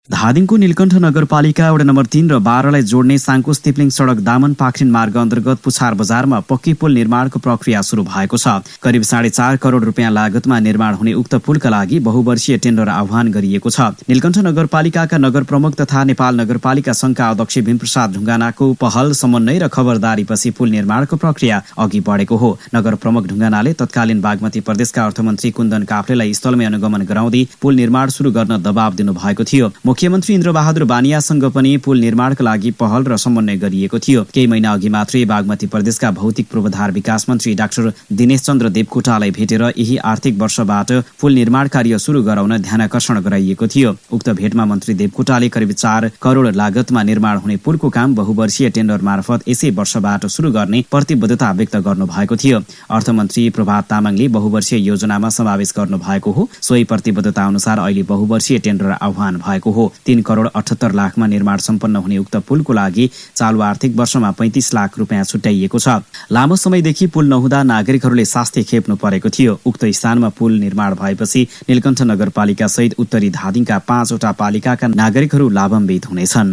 धादिङको नीलकण्ठ नगरपालिका वडा नम्बर 3 र 12 लाई जोड्ने साङ्कुस तिप्लिङ सडक दामन पाखरिन मार्ग अन्तर्गत पुछार बजारमा पक्की पुल निर्माणको प्रक्रिया शुरू भएको छ। करिब 4.5 करोड रुपियाँ लागतमा निर्माण हुने उक्त पुलका लागि बहुवर्षीय टेन्डर आह्वान गरिएको छ। नीलकण्ठ नगरपालिकाका नगर प्रमुख तथा नेपाल नगरपालिका संघका अध्यक्ष भीमप्रसाद ढुङ्गानाको पहल समन्वय र खबरदारीपछि पुल निर्माणको प्रक्रिया अघि बढेको हो। नगर प्रमुख ढुङ्गानाले तत्कालीन बागमती प्रदेशका अर्थमन्त्री कुन्दन काफ्लेलाई स्थलमै अनुगमन गराउँदै पुल निर्माण शुरू गर्न दबाव दिनुभएको थियो। मुख्यमन्त्री इन्द्रबहादुर बानियासँग पनि पुल निर्माणका लागि पहल र समन्वय गरिएको थियो। केही महिना अघि मात्रै बागमती प्रदेशका भौतिक पूर्वाधार विकास मन्त्री डाक्टर दिनेश चन्द्र देवकोटालाई भेटेर यही आर्थिक वर्षबाट पुल निर्माण कार्य शुरू गराउन ध्यानाकर्षण गराइएको थियो। उक्त भेटमा मन्त्री देवकोटाले करिब 4 करोड लागतमा निर्माण हुने पुलको काम बहुवर्षीय टेन्डर मार्फत यसै वर्षबाट शुरू गर्ने प्रतिबद्धता व्यक्त गर्नुभएको थियो। अर्थमन्त्री प्रभात तामाङले बहुवर्षीय योजनामा समावेश गर्नुभएको हो। सोही प्रतिबद्धता अनुसार अहिले बहुवर्षीय टेन्डर आह्वान भएको हो। 3 करोड 78 लाखमा निर्माण सम्पन्न हुने उक्त पुलको लागि चालु आर्थिक वर्षमा 35 लाख रुपियाँ छुट्याइएको छ। लामो समयदेखि पुल नहुँदा नागरिकहरूले शास्ति खेप्नु परेको थियो। उक्त स्थानमा पुल निर्माण भएपछि नीलकण्ठ नगरपालिका सहित उत्तरी धादिङका 5 वटा पालिकाका नागरिकहरू लाभान्वित हुनेछन्।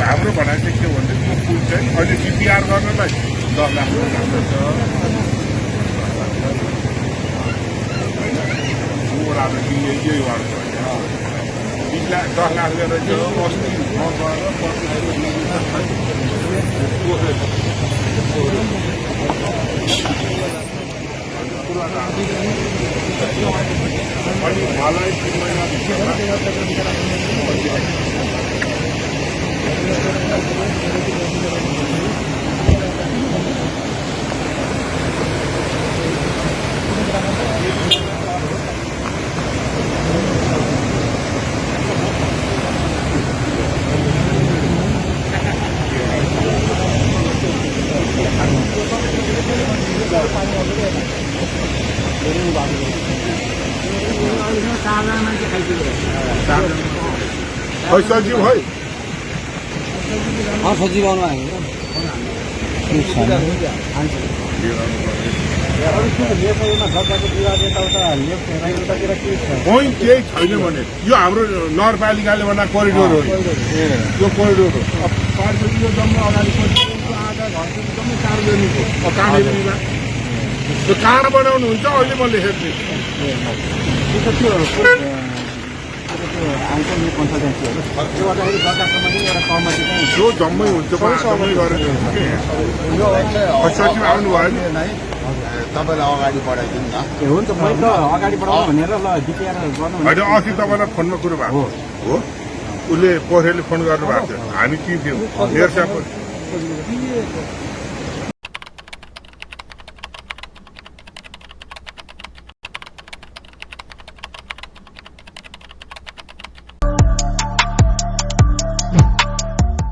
हाम्रो भनाइ चाहिँ के भन्दा त्यो पुल चाहिँ अहिले डिपिआर गर्नलाई 10 लाख रुपियाँ लाग्छ। यही वार्ड छ। 10 लाख गरेर त्यो अस्ति सचिव है सचिव आउनु केही छैन भने यो हाम्रो नगरपालिकाले बनाएको कोरिडोर हो। यो कोरिडोर हो जम्मा अगाडि आधा घरको जम्मै सार्वजनिक हो। त्यो कहाँ बनाउनु हुन्छ अहिले म लेखेको जो जम्मै हुन्छ जम्मै गरेर सचिव आउनु भयो नि तपाईँलाई अगाडि बढाइदिनु न। हुन्छ मैले अगाडि बढाउनु भनेर ल डिपिआर गर्नु होइन। अस्ति तपाईँलाई फोनमा कुरो भएको हो। उसले पोखरेलले फोन गर्नुभएको थियो। हामी के थियौँ